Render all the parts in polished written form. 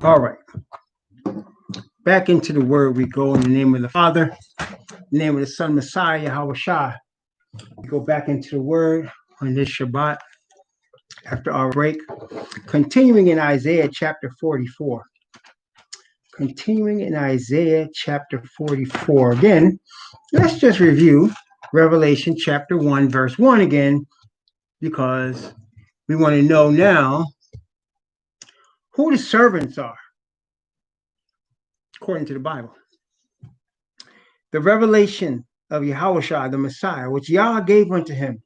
All right. Back into the word we go in the name of the Father, in the name of the Son, Messiah, YAH. We go back into the word on this Shabbat after our break. Continuing in Isaiah chapter 44. Continuing in Isaiah chapter 44. Again, let's just review Revelation chapter 1, verse 1 again, because we want to know now who the servants are, according to the Bible. The revelation of Yahweh, the Messiah, which Yah gave unto him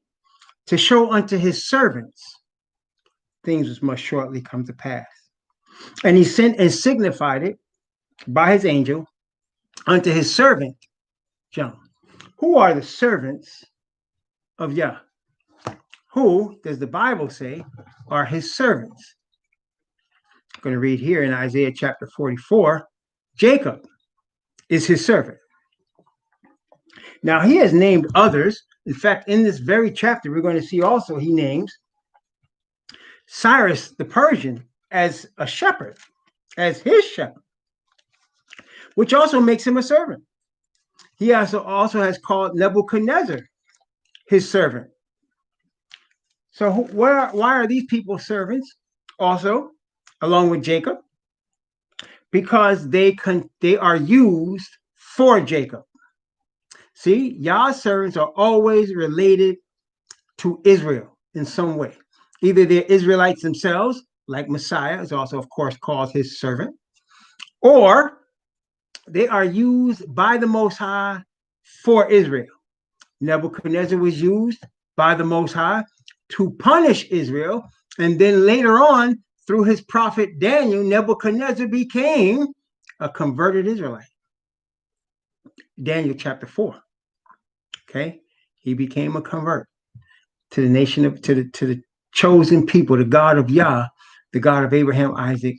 to show unto his servants things which must shortly come to pass. And he sent and signified it by his angel unto his servant John. Who are the servants of Yah? Who, does the Bible say, are his servants? I'm going to read here in Isaiah chapter 44. Jacob is his servant. Now, he has named others. In fact, in this very chapter, we're going to see also he names Cyrus the Persian as a shepherd, as his shepherd, which also makes him a servant. He also has called Nebuchadnezzar his servant. So why are these people servants also, along with Jacob? Because they are used for Jacob. See, Yah's servants are always related to Israel in some way. Either they're Israelites themselves, like Messiah is also, of course, called his servant, or they are used by the Most High for Israel. Nebuchadnezzar was used by the Most High to punish Israel, and then later on, through his prophet Daniel, Nebuchadnezzar became a converted Israelite. Daniel chapter 4. Okay, he became a convert to the nation of to the chosen people, the God of Yah, the God of Abraham, Isaac,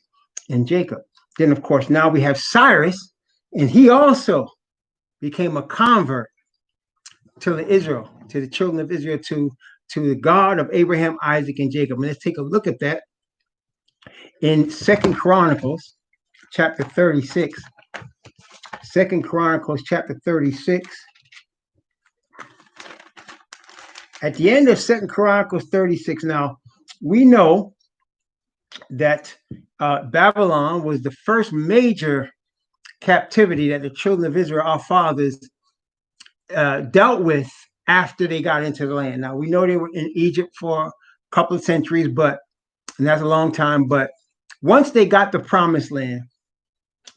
and Jacob. Then, of course, now we have Cyrus, and he also became a convert to the children of Israel, to the God of Abraham, Isaac, and Jacob. And let's take a look at that in 2 Chronicles chapter 36. 2 Chronicles chapter 36. At the end of 2 Chronicles 36, now, we know that Babylon was the first major captivity that the children of Israel, our fathers, dealt with after they got into the land. Now, we know they were in Egypt for a couple of centuries, and that's a long time, but once they got the promised land,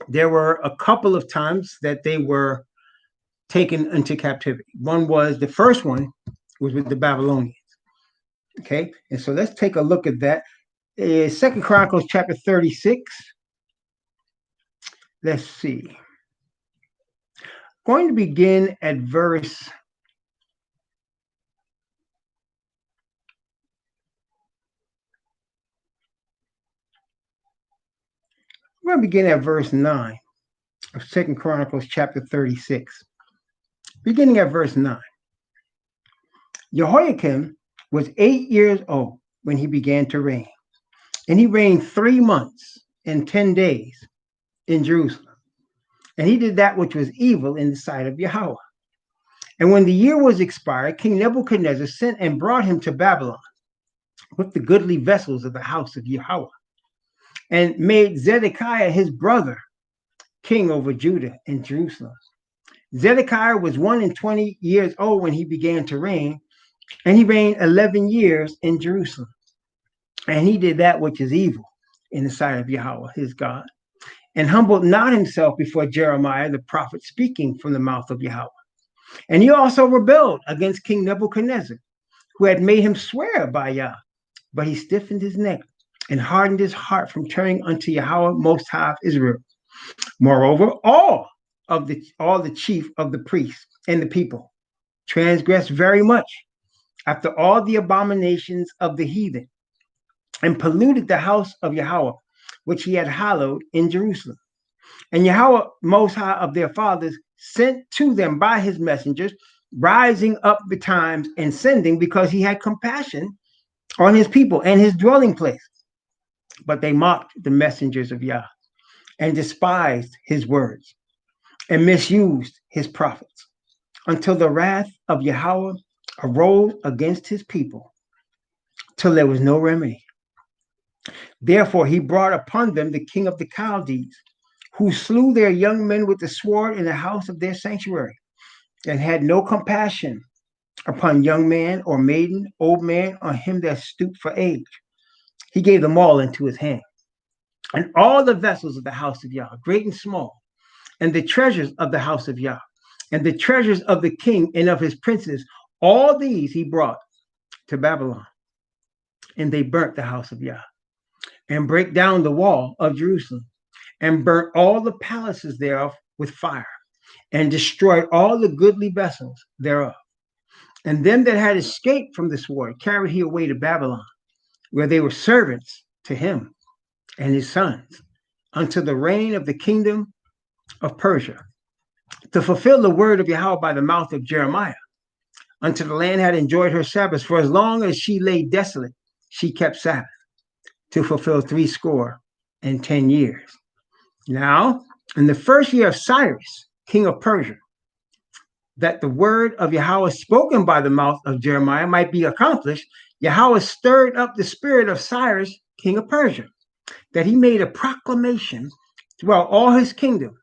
there were a couple of times that they were taken into captivity. The first one was with the Babylonians. Okay, and so let's take a look at that. 2 Chronicles chapter 36. Let's see. Going to begin at verse 9 of 2 Chronicles chapter 36. Beginning at verse 9. Jehoiakim was 8 years old when he began to reign, and he reigned 3 months and 10 days in Jerusalem. And he did that which was evil in the sight of Yahweh. And when the year was expired, King Nebuchadnezzar sent and brought him to Babylon with the goodly vessels of the house of Yahweh, and made Zedekiah his brother king over Judah and Jerusalem. Zedekiah was 21 years old when he began to reign, and he reigned 11 years in Jerusalem. And he did that which is evil in the sight of Yahweh, his God, and humbled not himself before Jeremiah, the prophet, speaking from the mouth of Yahweh. And he also rebelled against King Nebuchadnezzar, who had made him swear by Yah, but he stiffened his neck and hardened his heart from turning unto Yahweh, Most High of Israel. Moreover, all the chief of the priests and the people transgressed very much after all the abominations of the heathen, and polluted the house of Yahweh, which he had hallowed in Jerusalem. And Yahweh, Most High of their fathers, sent to them by his messengers, rising up betimes and sending, because he had compassion on his people and his dwelling place. But they mocked the messengers of Yah, and despised his words and misused his prophets until the wrath of Yahweh arose against his people till there was no remedy. Therefore he brought upon them the king of the Chaldees, who slew their young men with the sword in the house of their sanctuary, and had no compassion upon young man or maiden, old man, or him that stooped for age. He gave them all into his hand. And all the vessels of the house of Yah, great and small, and the treasures of the house of Yah, and the treasures of the king and of his princes, all these he brought to Babylon. And they burnt the house of Yah, and brake down the wall of Jerusalem, and burnt all the palaces thereof with fire, and destroyed all the goodly vessels thereof. And them that had escaped from the sword carried he away to Babylon, where they were servants to him and his sons, unto the reign of the kingdom of Persia, to fulfill the word of Yahweh by the mouth of Jeremiah, until the land had enjoyed her Sabbaths. For as long as she lay desolate, she kept Sabbath, to fulfill 70 years. Now, in the first year of Cyrus, king of Persia, that the word of Yahweh spoken by the mouth of Jeremiah might be accomplished, Yahweh stirred up the spirit of Cyrus, king of Persia, that he made a proclamation throughout all his kingdom,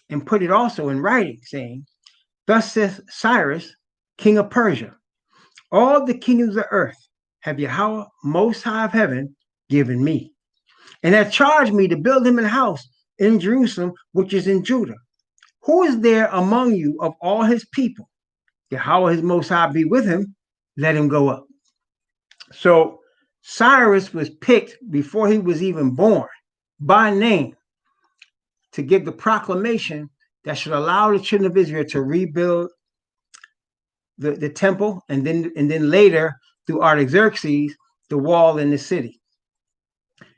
and put it also in writing, saying, Thus saith Cyrus, king of Persia, all the kingdoms of earth have Yahweh, most high of heaven, given me, and hath charged me to build him a house in Jerusalem, which is in Judah. Who is there among you of all his people? Yahweh his most high be with him, let him go up. So Cyrus was picked before he was even born by name to give the proclamation that should allow the children of Israel to rebuild the temple, and then later through Artaxerxes, the wall in the city.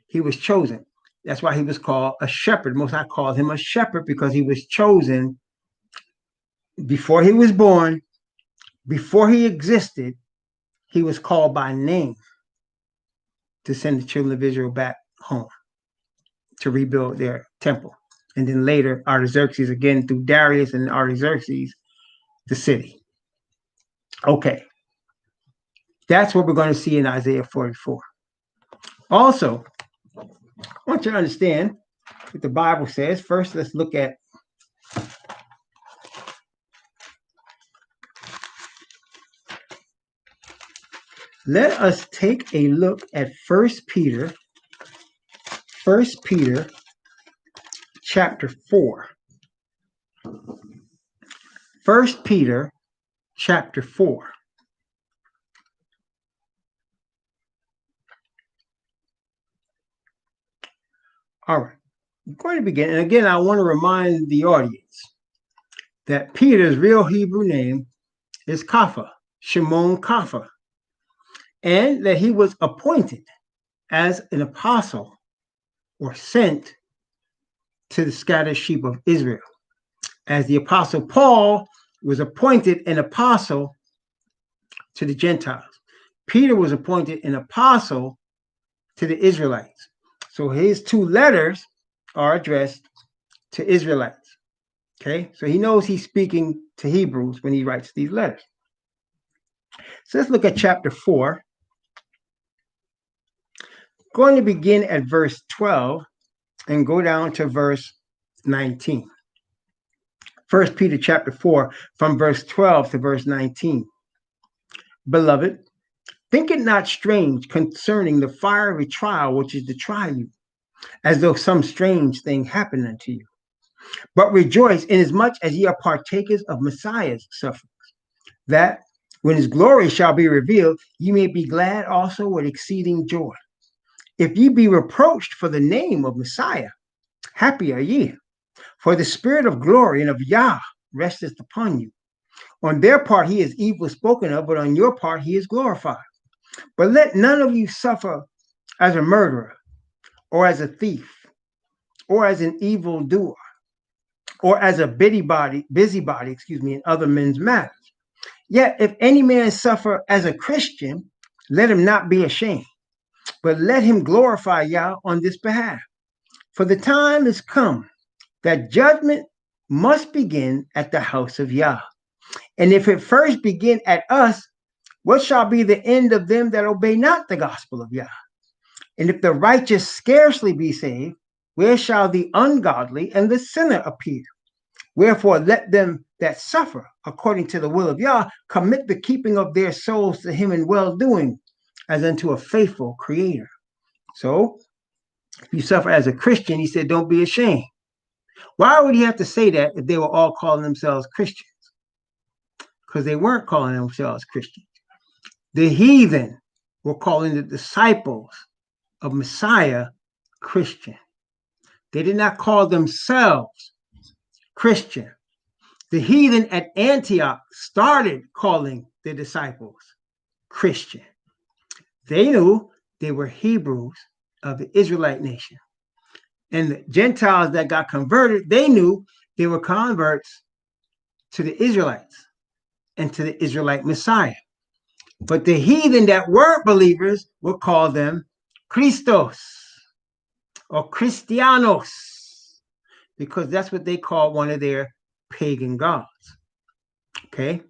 He was chosen. That's why he was called a shepherd. Most High called him a shepherd, because he was chosen before he was born, before he existed. He was called by name to send the children of Israel back home to rebuild their temple. And then later, Artaxerxes, again through Darius and Artaxerxes, the city. Okay. That's what we're going to see in Isaiah 44. Also, I want you to understand what the Bible says. First, let's look at let us take a look at 1 Peter chapter 4. 1 Peter chapter 4. All right, I'm going to begin. And again, I want to remind the audience that Peter's real Hebrew name is Kapha, Shimon Kapha, and that he was appointed as an apostle or sent to the scattered sheep of Israel, as the apostle Paul was appointed an apostle to the Gentiles. Peter was appointed an apostle to the Israelites. So his two letters are addressed to Israelites. Okay, so he knows he's speaking to Hebrews when he writes these letters. So let's look at chapter 4. Going to begin at verse 12 and go down to verse 19. 1 Peter chapter 4, from verse 12 to verse 19. Beloved, think it not strange concerning the fiery trial which is to try you, as though some strange thing happened unto you. But rejoice inasmuch as ye are partakers of Messiah's sufferings, that when his glory shall be revealed, ye may be glad also with exceeding joy. If ye be reproached for the name of Messiah, happy are ye, for the spirit of glory and of YAH resteth upon you. On their part he is evil spoken of, but on your part he is glorified. But let none of you suffer as a murderer, or as a thief, or as an evildoer, or as a busybody, in other men's matters. Yet if any man suffer as a Christian, let him not be ashamed, but let him glorify Yah on this behalf. For the time is come that judgment must begin at the house of Yah. And if it first begin at us, what shall be the end of them that obey not the gospel of Yah? And if the righteous scarcely be saved, where shall the ungodly and the sinner appear? Wherefore, let them that suffer according to the will of Yah commit the keeping of their souls to him in well doing, as unto a faithful creator. So, if you suffer as a Christian, he said, don't be ashamed. Why would he have to say that if they were all calling themselves Christians? Because they weren't calling themselves Christians. The heathen were calling the disciples of Messiah Christian. They did not call themselves Christian. The heathen at Antioch started calling the disciples Christian. They knew they were Hebrews of the Israelite nation. And the Gentiles that got converted, they knew they were converts to the Israelites and to the Israelite Messiah. But the heathen that weren't believers would call them Christos or Christianos, because that's what they call one of their pagan gods. Okay?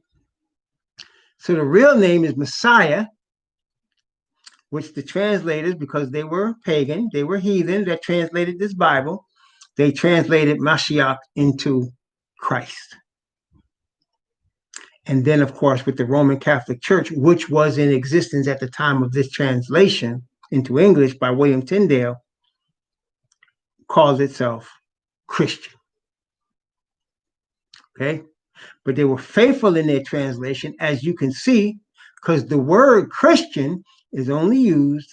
So the real name is Messiah, which the translators, because they were pagan, they were heathen that translated this Bible, they translated Mashiach into Christ. And then, of course, with the Roman Catholic Church, which was in existence at the time of this translation into English by William Tyndale, calls itself Christian. Okay? But they were faithful in their translation, as you can see, because the word Christian is only used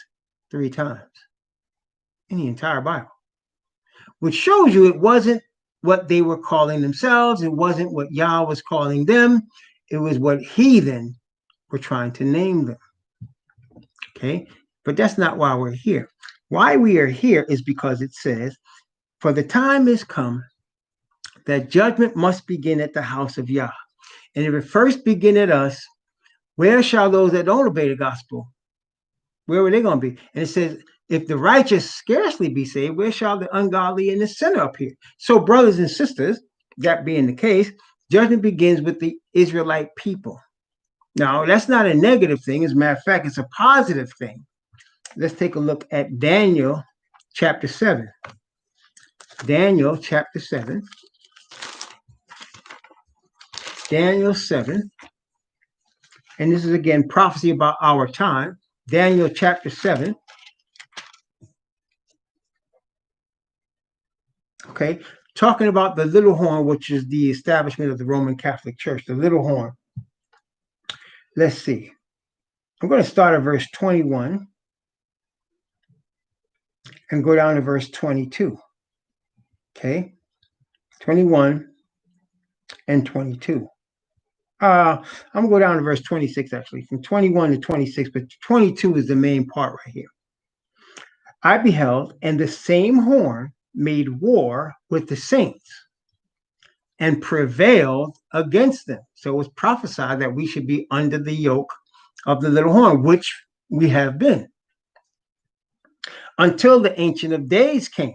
3 times in the entire Bible, which shows you it wasn't what they were calling themselves. It wasn't what Yah was calling them. It was what heathen were trying to name them. Okay? But that's not why we're here. Why we are here is because it says, for the time is come that judgment must begin at the house of Yah. And if it first begin at us, where shall those that don't obey the gospel, where were they going to be? And it says, if the righteous scarcely be saved, where shall the ungodly and the sinner appear? So, brothers and sisters, that being the case, judgment begins with the Israelite people. Now, that's not a negative thing. As a matter of fact, it's a positive thing. Let's take a look at Daniel chapter 7. Daniel chapter 7. Daniel 7. And this is again prophecy about our time. Daniel chapter 7. Okay, talking about the little horn, which is the establishment of the Roman Catholic Church, the little horn. Let's see. I'm going to start at verse 21 and go down to verse 22. Okay, 21 and 22. I'm going to go down to verse 26, actually, from 21 to 26, but 22 is the main part right here. I beheld, and the same horn made war with the saints and prevailed against them. So it was prophesied that we should be under the yoke of the little horn, which we have been, until the Ancient of Days came,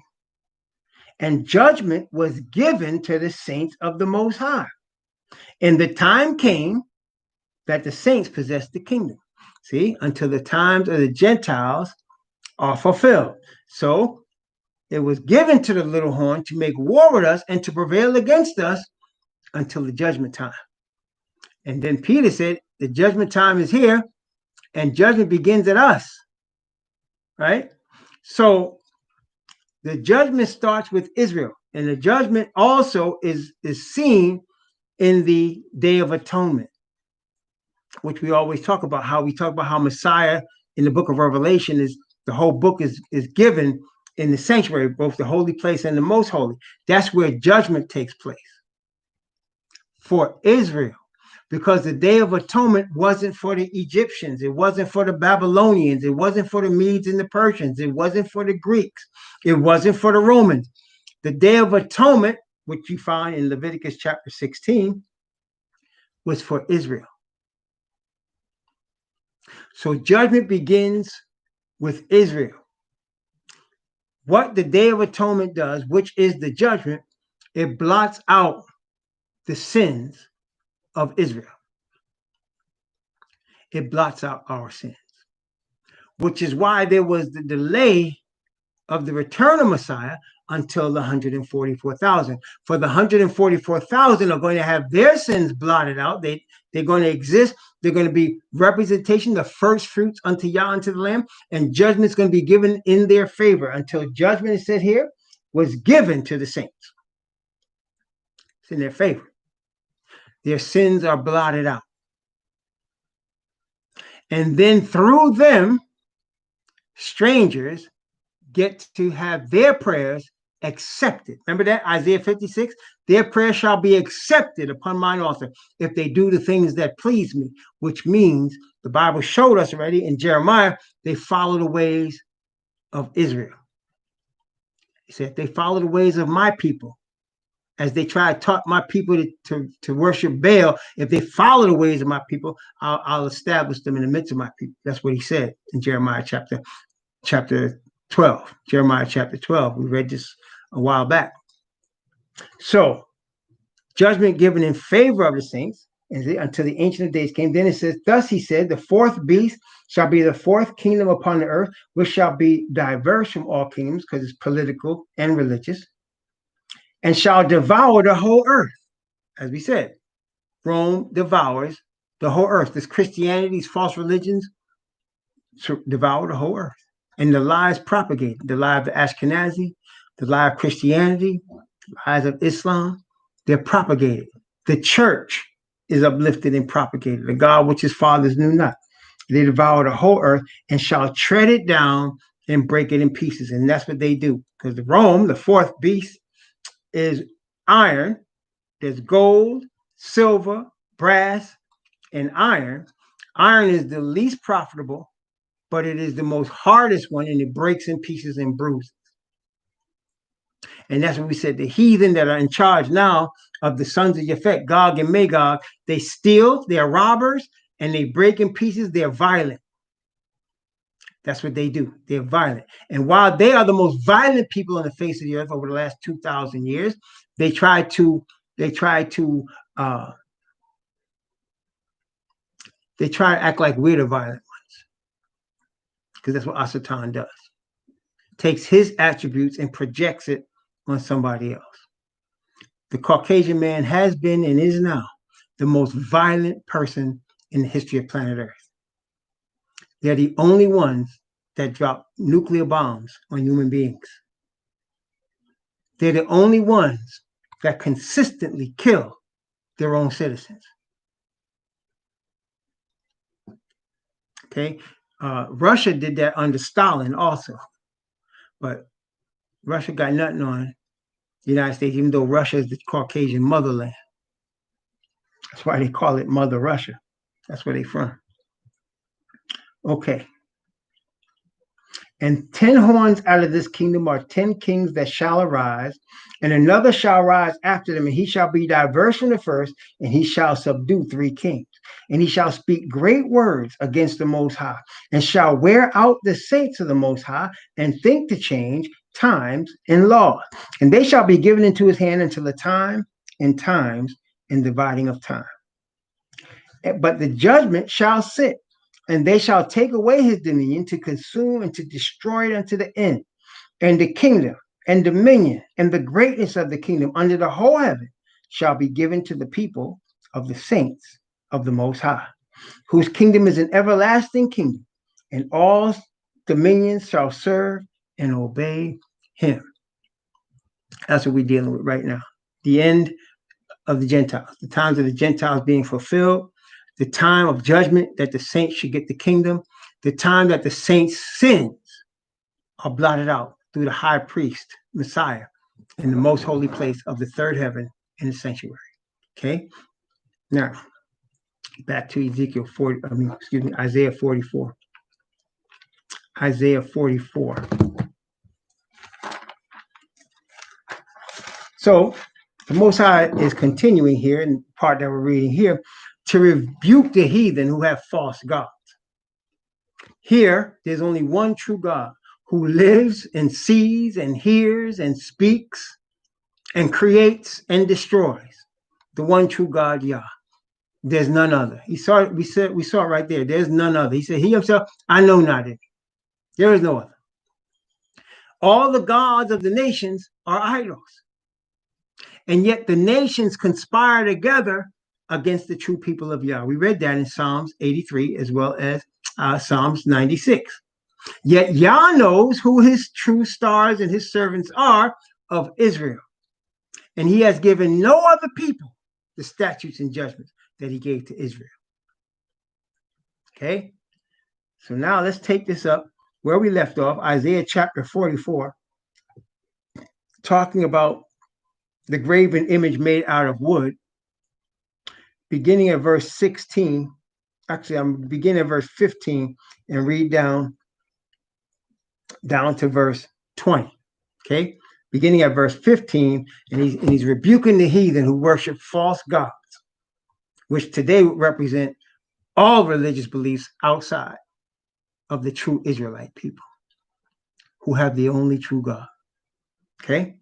and judgment was given to the saints of the Most High. And the time came that the saints possessed the kingdom. See, until the times of the Gentiles are fulfilled. So it was given to the little horn to make war with us and to prevail against us until the judgment time. And then Peter said, the judgment time is here and judgment begins at us. Right? So the judgment starts with Israel. And the judgment also is seen in the Day of Atonement, which we always talk about, how Messiah in the book of Revelation is, the whole book is given in the sanctuary, both the holy place and the most holy. That's where judgment takes place for Israel, because the Day of Atonement wasn't for the Egyptians. It wasn't for the Babylonians. It wasn't for the Medes and the Persians. It wasn't for the Greeks. It wasn't for the Romans. The Day of Atonement, which you find in Leviticus chapter 16, was for Israel. So judgment begins with Israel. what the Day of Atonement does, which is the judgment, it blots out the sins of Israel. It blots out our sins, which is why there was the delay of the return of Messiah until the 144,000. For the 144,000 are going to have their sins blotted out. They're going to exist. They're going to be representation, the first fruits unto Yah, unto the Lamb, and judgment is going to be given in their favor until judgment, is said here, was given to the saints. It's in their favor. Their sins are blotted out. And then through them, strangers get to have their prayers accepted. Remember that? Isaiah 56, their prayer shall be accepted upon mine altar if they do the things that please me, which means the Bible showed us already in Jeremiah, they follow the ways of Israel. He said, they follow the ways of my people. As they try to taught my people to worship Baal, if they follow the ways of my people, I'll establish them in the midst of my people. That's what he said in Jeremiah chapter 12. Jeremiah chapter 12. We read this a while back. So, judgment given in favor of the saints until the Ancient of Days came. Then it says, thus he said, the fourth beast shall be the fourth kingdom upon the earth, which shall be diverse from all kingdoms, because it's political and religious, and shall devour the whole earth. As we said, Rome devours the whole earth. This Christianity, these false religions, devour the whole earth. And the lies propagated, the lie of the Ashkenazi, the lie of Christianity, the lies of Islam, they're propagated. The church is uplifted and propagated. The God which his fathers knew not. They devour the whole earth and shall tread it down and break it in pieces. And that's what they do. Because the Rome, the fourth beast, is iron. There's gold, silver, brass, and iron. Iron is the least profitable, but it is the most hardest one, and it breaks in pieces and bruises. And that's what we said. The heathen that are in charge now of the sons of Japheth, Gog and Magog, they steal, they're robbers, and they break in pieces, they're violent. That's what they do. They're violent. And while they are the most violent people on the face of the earth over the last 2,000 years, they try to act like we're the violent ones. Because that's what Asatan does. Takes his attributes and projects it on somebody else. The Caucasian man has been and is now the most violent person in the history of planet Earth. They're the only ones that drop nuclear bombs on human beings. They're the only ones that consistently kill their own citizens. Okay, Russia did that under Stalin also, but Russia got nothing on the United States, even though Russia is the Caucasian motherland. That's why they call it Mother Russia. That's where they're from. Okay. And 10 horns out of this kingdom are 10 kings that shall arise, and another shall rise after them, and he shall be diverse from the first, and he shall subdue 3 kings. And he shall speak great words against the Most High, and shall wear out the saints of the Most High, and think to change times and laws. And they shall be given into his hand until the time and times and dividing of time. But the judgment shall sit, and they shall take away his dominion to consume and to destroy it unto the end. And the kingdom and dominion and the greatness of the kingdom under the whole heaven shall be given to the people of the saints of the Most High, whose kingdom is an everlasting kingdom, and all dominions shall serve and obey him. That's what we're dealing with right now. The end of the Gentiles, the times of the Gentiles being fulfilled, the time of judgment that the saints should get the kingdom, the time that the saints' sins are blotted out through the high priest, Messiah, in the most holy place of the third heaven in the sanctuary. Okay? Now, back to Isaiah 44. Isaiah 44. So, the Most High is continuing here in the part that we're reading here to rebuke the heathen who have false gods. Here, there's only one true God who lives and sees and hears and speaks and creates and destroys. The one true God, Yah. There's none other. We saw it right there. There's none other. He said, he himself, I know not any. There is no other. All the gods of the nations are idols. And yet the nations conspire together against the true people of Yah. We read that in Psalms 83 as well as Psalms 96. Yet Yah knows who his true stars and his servants are of Israel. And he has given no other people the statutes and judgments that he gave to Israel. Okay? So now let's take this up where we left off, Isaiah chapter 44, talking about the graven image made out of wood, beginning at verse 16. Actually, I'm beginning at verse 15 and read down to verse 20. Okay? Beginning at verse 15, and he's rebuking the heathen who worship false gods, which today would represent all religious beliefs outside of the true Israelite people who have the only true God. Okay?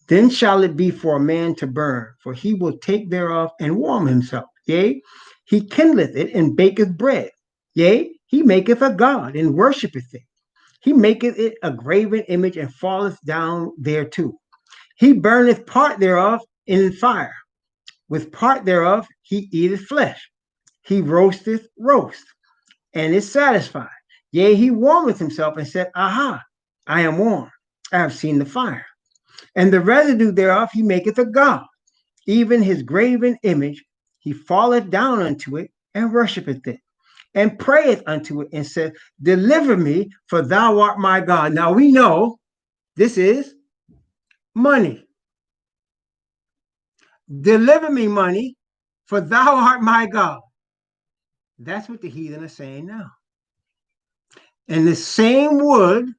Then shall it be for a man to burn, for he will take thereof and warm himself. Yea, he kindleth it and baketh bread. Yea, he maketh a god and worshipeth it. He maketh it a graven image and falleth down thereto. He burneth part thereof in fire. With part thereof he eateth flesh. He roasteth roast, and is satisfied. Yea, he warmeth himself and said, Aha, I am warm. I have seen the fire. And the residue thereof he maketh a god, even his graven image. He falleth down unto it and worshipeth it, and prayeth unto it, and said, Deliver me, for thou art my God. Now we know this is money. Deliver me, money, for thou art my God. That's what the heathen are saying now. And the same wood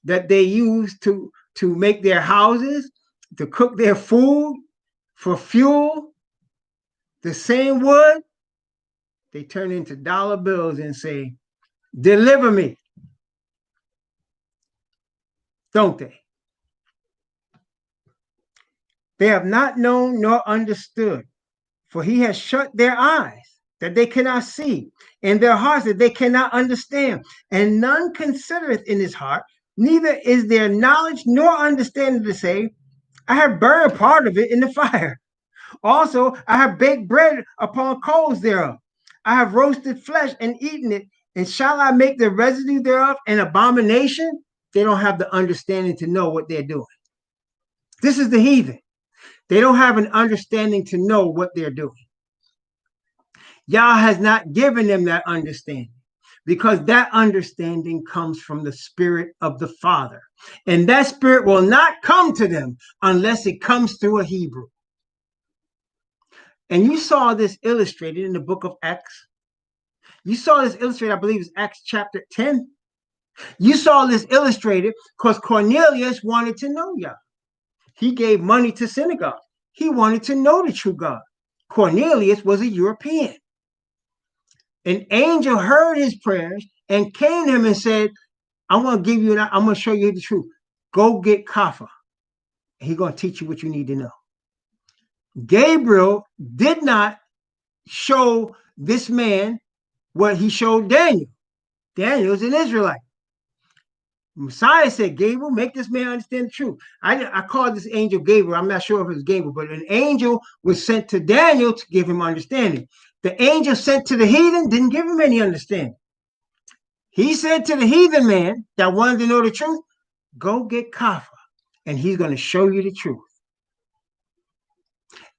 that they use to make their houses, to cook their food, for fuel, the same wood, they turn into dollar bills and say, deliver me. Don't they? They have not known nor understood, for he has shut their eyes that they cannot see, and their hearts that they cannot understand. And none considereth in his heart, neither is there knowledge nor understanding to say, I have burned part of it in the fire. Also, I have baked bread upon coals thereof. I have roasted flesh and eaten it. And shall I make the residue thereof an abomination? They don't have the understanding to know what they're doing. This is the heathen. They don't have an understanding to know what they're doing. Yah has not given them that understanding, because that understanding comes from the Spirit of the Father. And that Spirit will not come to them unless it comes through a Hebrew. And you saw this illustrated in the book of Acts. You saw this illustrated, I believe it's Acts chapter 10. You saw this illustrated because Cornelius wanted to know Yah. He gave money to synagogue. He wanted to know the true God. Cornelius was a European. An angel heard his prayers and came to him and said, I'm going to show you the truth. Go get Kaffa. He's going to teach you what you need to know. Gabriel did not show this man what he showed Daniel. Daniel is an Israelite. Messiah said, Gabriel, make this man understand the truth. I called this angel Gabriel. I'm not sure if it was Gabriel, but an angel was sent to Daniel to give him understanding. The angel sent to the heathen didn't give him any understanding. He said to the heathen man that wanted to know the truth, go get Kaffa, and he's going to show you the truth.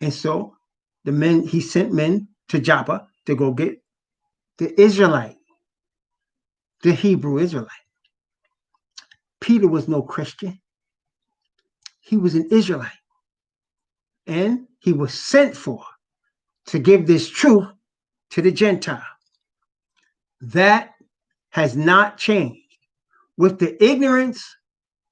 And so he sent men to Joppa to go get the Israelite, the Hebrew Israelite. Peter was no Christian. He was an Israelite. And he was sent for to give this truth to the Gentile. That has not changed. With the ignorance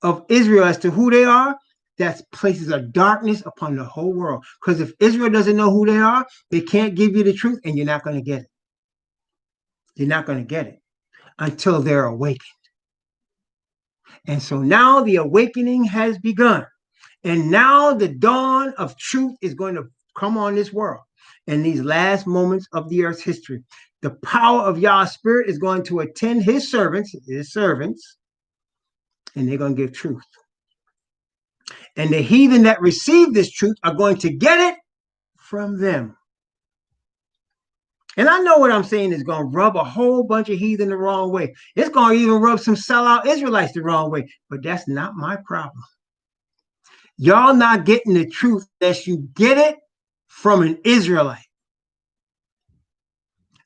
of Israel as to who they are, that places a darkness upon the whole world. Because if Israel doesn't know who they are, they can't give you the truth, and you're not going to get it. You're not going to get it until they're awakened. And so now the awakening has begun. And now the dawn of truth is going to come on this world in these last moments of the earth's history. The power of Yah's spirit is going to attend his servants, and they're going to give truth. And the heathen that receive this truth are going to get it from them. And I know what I'm saying is going to rub a whole bunch of heathen the wrong way. It's going to even rub some sellout Israelites the wrong way. But that's not my problem. Y'all not getting the truth unless you get it from an Israelite.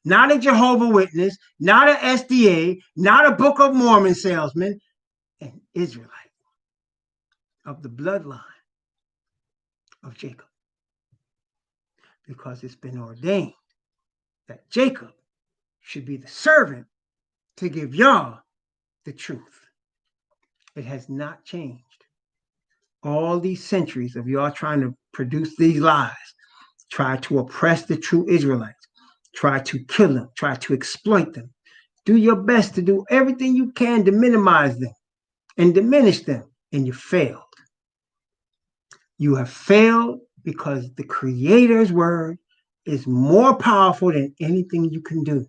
Not a Jehovah's Witness, not a SDA, not a Book of Mormon salesman, an Israelite of the bloodline of Jacob. Because it's been ordained that Jacob should be the servant to give y'all the truth. It has not changed. All these centuries of y'all trying to produce these lies, try to oppress the true Israelites, try to kill them, try to exploit them. Do your best to do everything you can to minimize them and diminish them, and you failed. You have failed because the Creator's word is more powerful than anything you can do.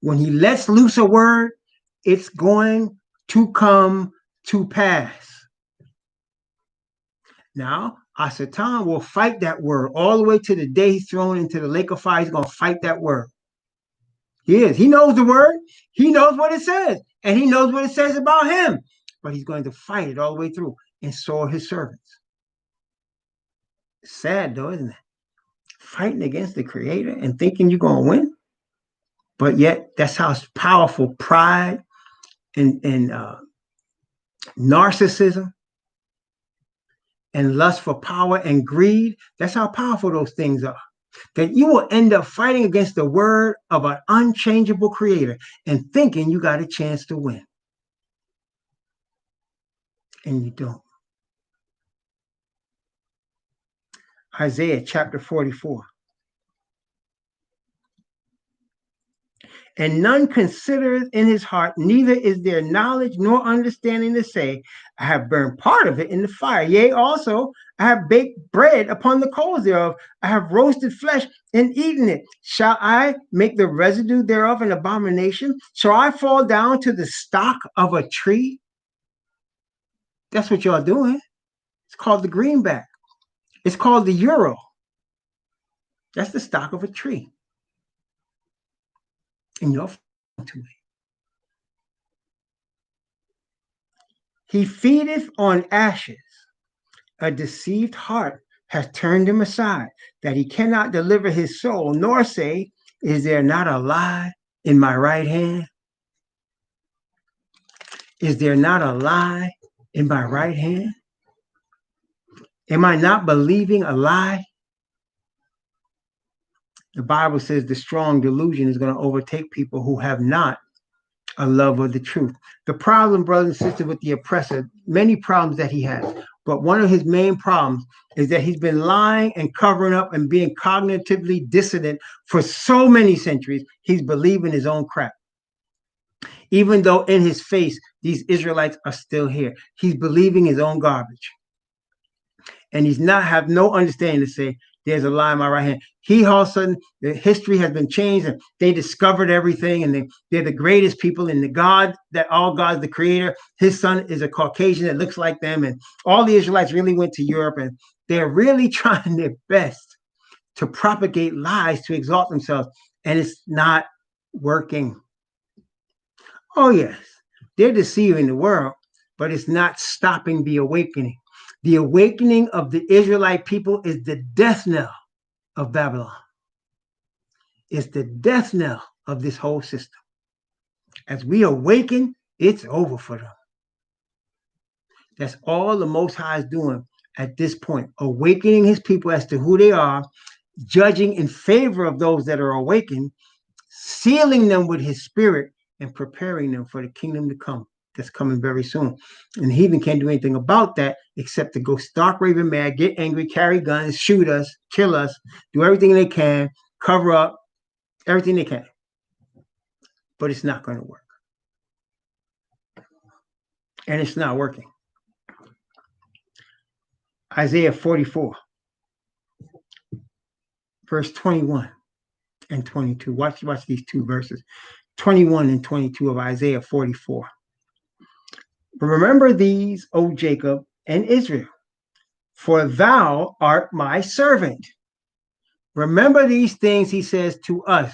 When he lets loose a word, it's going to come to pass. Now, Satan will fight that word all the way to the day he's thrown into the lake of fire. He's going to fight that word. He is. He knows the word. He knows what it says. And he knows what it says about him. But he's going to fight it all the way through. And so are his servants. It's sad, though, isn't it? Fighting against the Creator and thinking you're going to win. But yet, that's how powerful pride and narcissism and lust for power and greed, that's how powerful those things are. That you will end up fighting against the word of an unchangeable Creator and thinking you got a chance to win. And you don't. Isaiah chapter 44. And none considereth in his heart, neither is there knowledge nor understanding to say, I have burned part of it in the fire. Yea, also, I have baked bread upon the coals thereof. I have roasted flesh and eaten it. Shall I make the residue thereof an abomination? Shall I fall down to the stock of a tree? That's what y'all doing. It's called the greenback. It's called the euro. That's the stock of a tree. And you're to it. He feedeth on ashes. A deceived heart has turned him aside, that he cannot deliver his soul, nor say, is there not a lie in my right hand? Is there not a lie in my right hand? Am I not believing a lie? The Bible says the strong delusion is going to overtake people who have not a love of the truth. The problem, brothers and sisters, with the oppressor, many problems that he has, but one of his main problems is that he's been lying and covering up and being cognitively dissident for so many centuries. He's believing his own crap. Even though in his face, these Israelites are still here. He's believing his own garbage. And he's not have no understanding to say, there's a lie in my right hand. He all of a sudden, the history has been changed and they discovered everything and they're the greatest people and the God that all God's the creator. His son is a Caucasian that looks like them. And all the Israelites really went to Europe and they're really trying their best to propagate lies to exalt themselves. And it's not working. Oh, yes, they're deceiving the world, but it's not stopping the awakening. The awakening of the Israelite people is the death knell of Babylon. It's the death knell of this whole system. As we awaken, it's over for them. That's all the Most High is doing at this point, awakening his people as to who they are, judging in favor of those that are awakened, sealing them with his spirit, and preparing them for the kingdom to come. That's coming very soon. And the heathen can't do anything about that except to go stark raving mad, get angry, carry guns, shoot us, kill us, do everything they can, cover up everything they can. But it's not going to work. and it's not working. Isaiah 44, verse 21 and 22. Watch these two verses, 21 and 22 of Isaiah 44. Remember these, O Jacob and Israel, for thou art my servant. Remember these things, he says to us.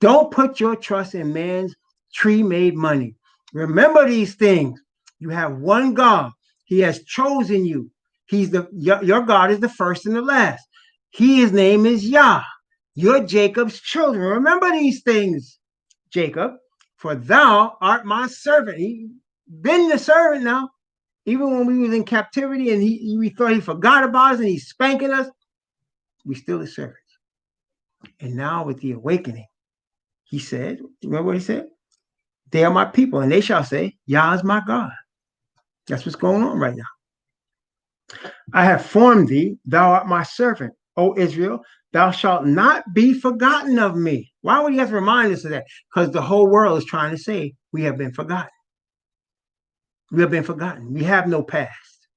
Don't put your trust in man's tree-made money. Remember these things. You have one God. He has chosen you. Your God is the first and the last. His name is YAH. You're Jacob's children. Remember these things, Jacob, for thou art my servant. He been the servant now. Even when we was in captivity and we thought he forgot about us and he's spanking us, we still the servants. And now with the awakening, he said, remember what he said? They are my people, and they shall say, Yah is my God. That's what's going on right now. I have formed thee, thou art my servant. O Israel, thou shalt not be forgotten of me. Why would he have to remind us of that? Because the whole world is trying to say we have been forgotten. We have been forgotten. We have no past.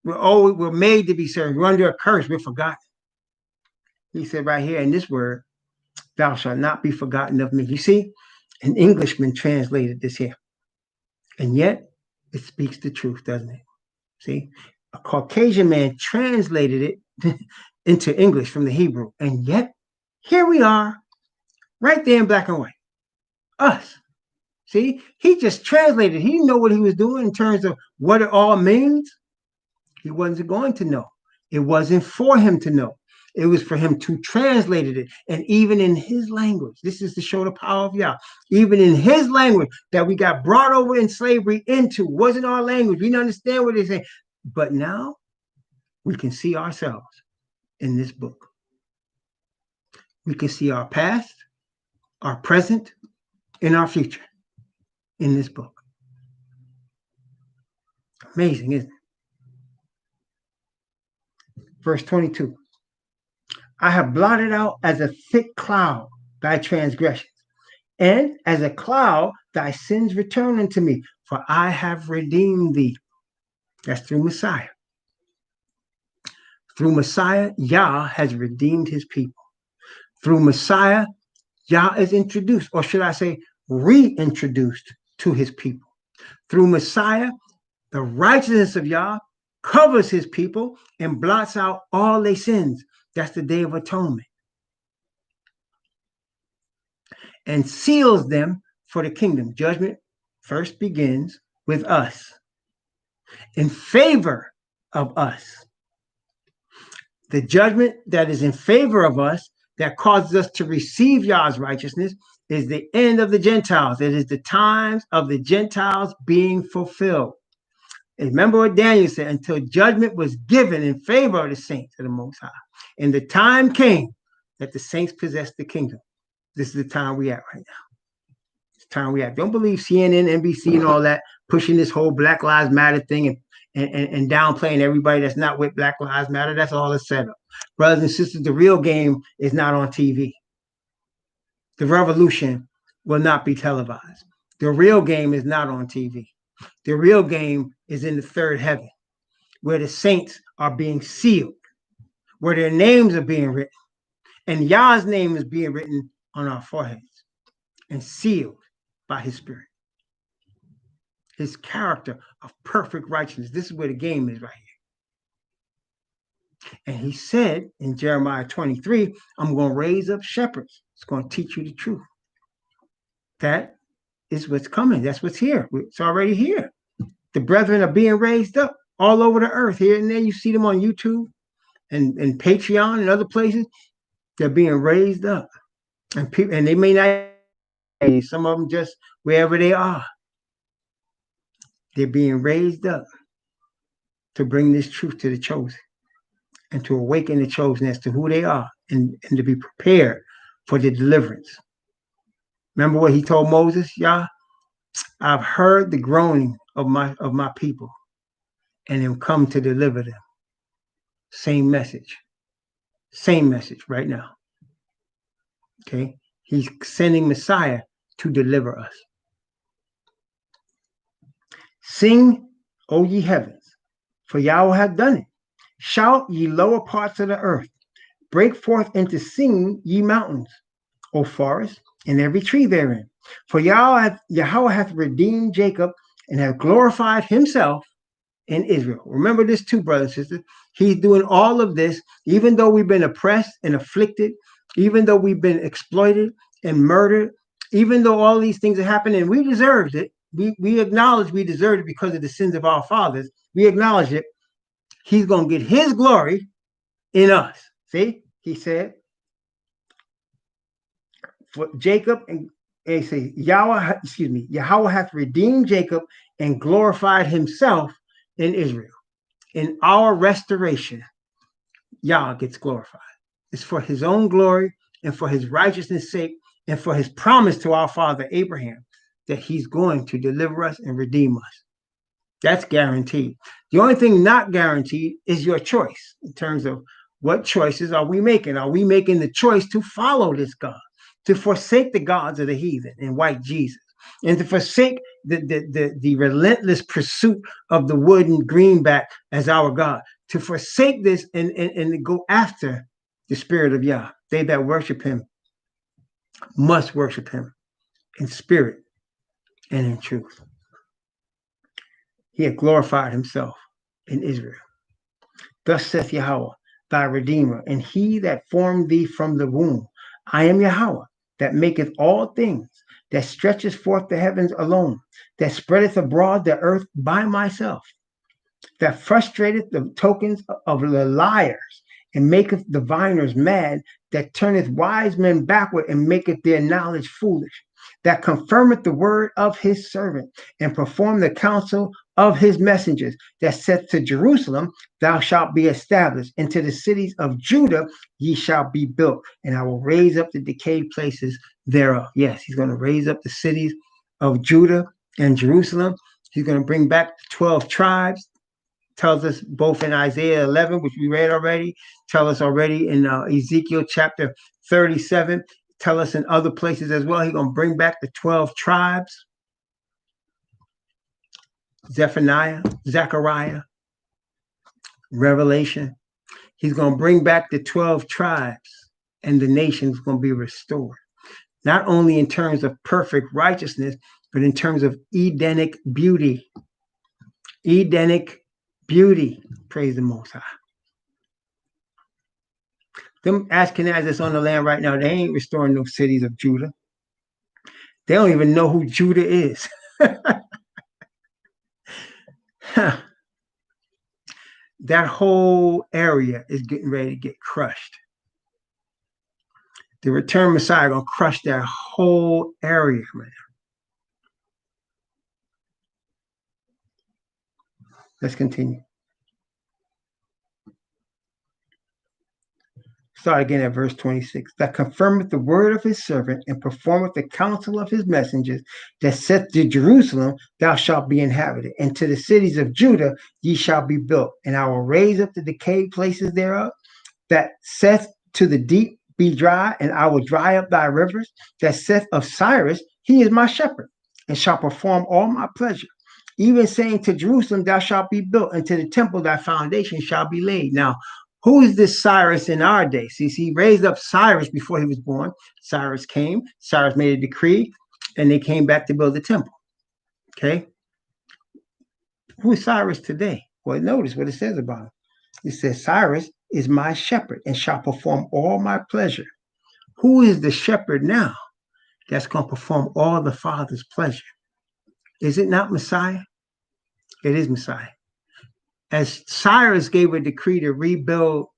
We're made to be served. We're under a curse. We're forgotten. He said right here in this word, thou shalt not be forgotten of me. You see, an Englishman translated this here. And yet, it speaks the truth, doesn't it? See, a Caucasian man translated it into English from the Hebrew. And yet, here we are, right there in black and white. Us. See, he just translated. He didn't know what he was doing in terms of what it all means. He wasn't going to know. It wasn't for him to know. It was for him to translate it. And even in his language, this is to show the power of Yah. Even in his language that we got brought over in slavery into, wasn't our language. We didn't understand what they're saying. But now we can see ourselves in this book. We can see our past, our present, and our future in this book. Amazing, isn't it? Verse 22. I have blotted out as a thick cloud thy transgressions, and as a cloud thy sins return unto me, for I have redeemed thee. That's through Messiah. Through Messiah, Yah has redeemed his people. Through Messiah, Yah is introduced, or should I say, reintroduced to his people. Through Messiah, the righteousness of Yah covers his people and blots out all their sins. That's the Day of Atonement. And seals them for the kingdom. Judgment first begins with us, in favor of us. The judgment that is in favor of us, that causes us to receive Yah's righteousness, is the end of the Gentiles. It is the times of the Gentiles being fulfilled. And remember what Daniel said, until judgment was given in favor of the saints of the Most High. And the time came that the saints possessed the kingdom. This is the time we at right now. It's the time we at. Don't believe CNN, NBC, and all that pushing this whole Black Lives Matter thing and downplaying everybody that's not with Black Lives Matter. That's all a setup. Brothers and sisters, the real game is not on TV. The revolution will not be televised. The real game is not on TV. The real game is in the third heaven, where the saints are being sealed, where their names are being written, and Yah's name is being written on our foreheads and sealed by his spirit. His character of perfect righteousness. This is where the game is right here. And he said in Jeremiah 23, I'm going to raise up shepherds. It's going to teach you the truth. That is what's coming. That's what's here. It's already here. The brethren are being raised up all over the earth. Here and there, you see them on YouTube and Patreon and other places. They're being raised up. And people, and they may not, some of them just wherever they are. They're being raised up to bring this truth to the chosen and to awaken the chosen as to who they are and to be prepared for the deliverance. Remember what he told Moses, Yah? I've heard the groaning of my people and am come to deliver them. Same message right now. Okay, he's sending Messiah to deliver us. Sing, O ye heavens, for Yahweh hath done it. Shout, ye lower parts of the earth. Break forth into singing, ye mountains, O forest, and every tree therein. For Yahweh hath redeemed Jacob and hath glorified himself in Israel. Remember this too, brothers and sisters. He's doing all of this, even though we've been oppressed and afflicted, even though we've been exploited and murdered, even though all these things are happening, and we deserved it. We acknowledge we deserved it because of the sins of our fathers. We acknowledge it. He's going to get his glory in us. See, he said, for Jacob and he say Yahweh hath redeemed Jacob and glorified himself in Israel. In our restoration, Yah gets glorified. It's for his own glory and for his righteousness' sake and for his promise to our father Abraham that he's going to deliver us and redeem us. That's guaranteed. The only thing not guaranteed is your choice in terms of what choices are we making? Are we making the choice to follow this God, to forsake the gods of the heathen and white Jesus, and to forsake the relentless pursuit of the wooden greenback as our God, to forsake this and go after the Spirit of Yah? They that worship him must worship him in spirit and in truth. He had glorified himself in Israel. Thus saith Yahweh, thy Redeemer, and he that formed thee from the womb. I am Yahweh, that maketh all things, that stretcheth forth the heavens alone, that spreadeth abroad the earth by myself, that frustrateth the tokens of the liars, and maketh diviners mad, that turneth wise men backward, and maketh their knowledge foolish, that confirmeth the word of his servant, and perform the counsel of his messengers, that saith to Jerusalem, thou shalt be established, and to the cities of Judah ye shall be built, and I will raise up the decayed places thereof. Yes, he's going to raise up the cities of Judah and Jerusalem. He's going to bring back the 12 tribes. Tells us both in Isaiah 11, which we read already, tell us already in Ezekiel chapter 37, tell us in other places as well. He's going to bring back the 12 tribes. Zephaniah, Zechariah, Revelation. He's going to bring back the 12 tribes, and the nation's going to be restored. Not only in terms of perfect righteousness, but in terms of Edenic beauty. Edenic beauty. Praise the Most High. Them Ashkenazis that's on the land right now, they ain't restoring no cities of Judah. They don't even know who Judah is. That whole area is getting ready to get crushed. The return Messiah gonna crush that whole area, man. Let's continue. Start again at verse 26. That confirmeth the word of his servant and performeth the counsel of his messengers, that saith to Jerusalem, thou shalt be inhabited, and to the cities of Judah ye shall be built, and I will raise up the decayed places thereof, that saith to the deep, be dry, and I will dry up thy rivers, that saith of Cyrus, he is my shepherd, and shall perform all my pleasure. Even saying to Jerusalem, thou shalt be built, and to the temple thy foundation shall be laid. Now, who is this Cyrus in our day? See, he raised up Cyrus before he was born. Cyrus came, Cyrus made a decree, and they came back to build the temple. Okay? Who is Cyrus today? Well, notice what it says about him. It says, Cyrus is my shepherd and shall perform all my pleasure. Who is the shepherd now that's going to perform all the Father's pleasure? Is it not Messiah? It is Messiah. As Cyrus gave a decree to rebuild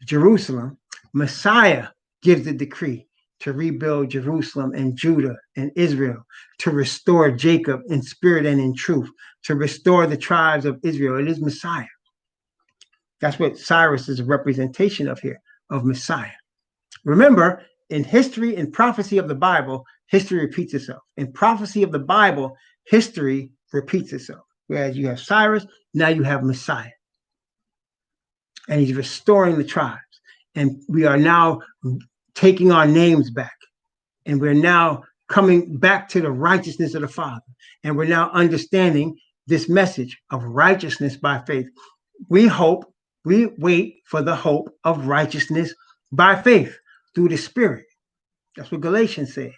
Jerusalem, Messiah gives the decree to rebuild Jerusalem and Judah and Israel, to restore Jacob in spirit and in truth, to restore the tribes of Israel. It is Messiah. That's what Cyrus is a representation of here, of Messiah. Remember, in history and prophecy of the Bible, history repeats itself. In prophecy of the Bible, history repeats itself. Whereas you have Cyrus, now you have Messiah. And he's restoring the tribes. And we are now taking our names back. And we're now coming back to the righteousness of the Father. And we're now understanding this message of righteousness by faith. We wait for the hope of righteousness by faith through the Spirit. That's what Galatians said.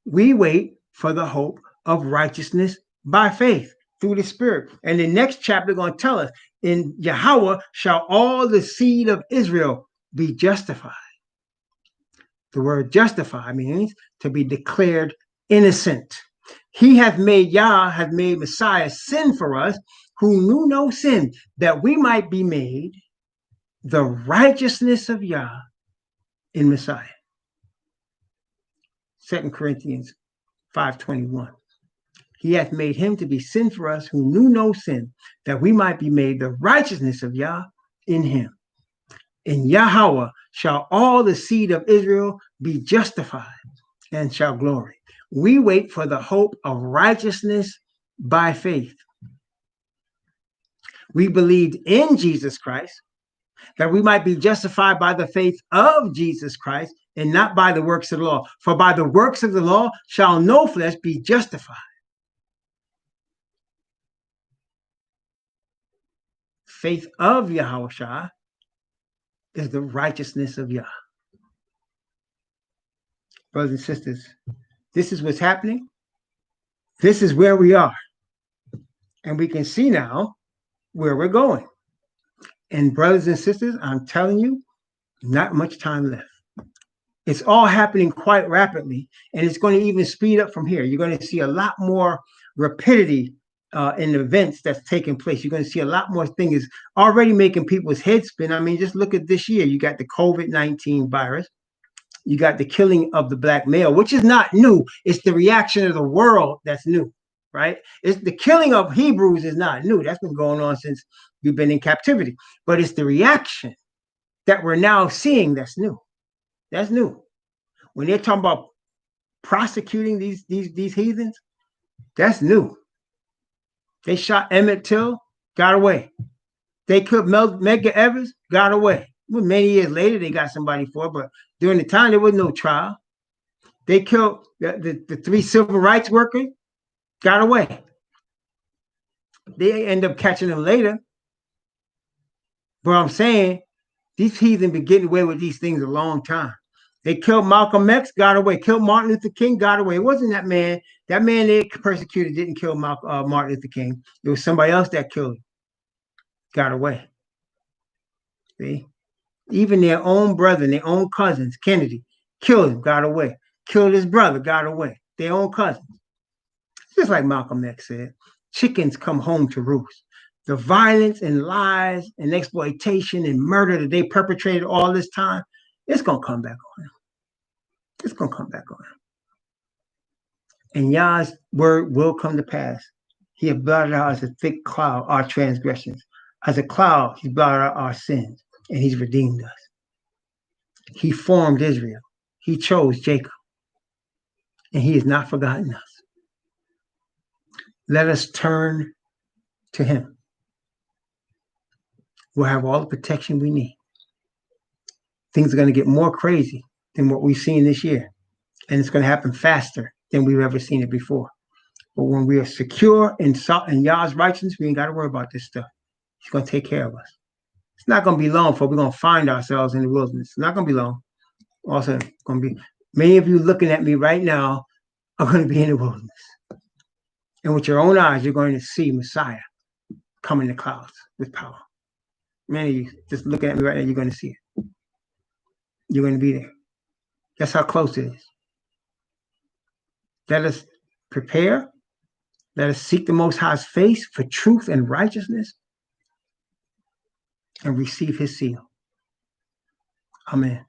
We wait for the hope of righteousness by faith through the Spirit. And the next chapter going to tell us, in YAH shall all the seed of Israel be justified. The word justify means to be declared innocent. He hath made, YAH hath made Messiah sin for us, who knew no sin, that we might be made the righteousness of YAH in Messiah. 2 Corinthians 5:21. He hath made him to be sin for us who knew no sin, that we might be made the righteousness of YAH in him. In YAH shall all the seed of Israel be justified and shall glory. We wait for the hope of righteousness by faith. We believed in Jesus Christ, that we might be justified by the faith of Jesus Christ and not by the works of the law. For by the works of the law shall no flesh be justified. Faith of Yahushua is the righteousness of Yah. Brothers and sisters, this is what's happening. This is where we are. And we can see now where we're going. And brothers and sisters, I'm telling you, not much time left. It's all happening quite rapidly, and it's going to even speed up from here. You're going to see a lot more rapidity in the events that's taking place. You're going to see a lot more things already making people's heads spin. I mean, just look at this year. You got the COVID-19 virus. You got the killing of the black male, which is not new. It's the reaction of the world that's new, right? It's the killing of Hebrews is not new. That's been going on since we've been in captivity. But it's the reaction that we're now seeing that's new. That's new. When they're talking about prosecuting these heathens, that's new. They shot Emmett Till, got away. They killed Medgar Evers, got away. Well, many years later, they got somebody for it, but during the time, there was no trial. They killed the 3 civil rights workers, got away. They end up catching them later. But I'm saying, these heathens been getting away with these things a long time. They killed Malcolm X, got away. Killed Martin Luther King, got away. It wasn't that man. That man they persecuted didn't kill Martin Luther King. It was somebody else that killed him. Got away. See? Even their own brother, their own cousins, Kennedy, killed him, got away. Killed his brother, got away. Their own cousins. Just like Malcolm X said, chickens come home to roost. The violence and lies and exploitation and murder that they perpetrated all this time, it's going to come back on them. It's going to come back on them. And Yah's word will come to pass. He has blotted out as a thick cloud our transgressions. As a cloud, he's blotted out our sins, and he's redeemed us. He formed Israel. He chose Jacob, and he has not forgotten us. Let us turn to him. We'll have all the protection we need. Things are going to get more crazy than what we've seen this year, and it's going to happen faster than we've ever seen it before. But when we are secure in Yah's righteousness, we ain't got to worry about this stuff. He's going to take care of us. It's not going to be long before we're going to find ourselves in the wilderness. It's not going to be long. Also, going to be many of you looking at me right now are going to be in the wilderness. And with your own eyes, you're going to see Messiah come in the clouds with power. Many of you just looking at me right now, you're going to see it. You're going to be there. That's how close it is. Let us prepare. Let us seek the Most High's face for truth and righteousness and receive his seal. Amen.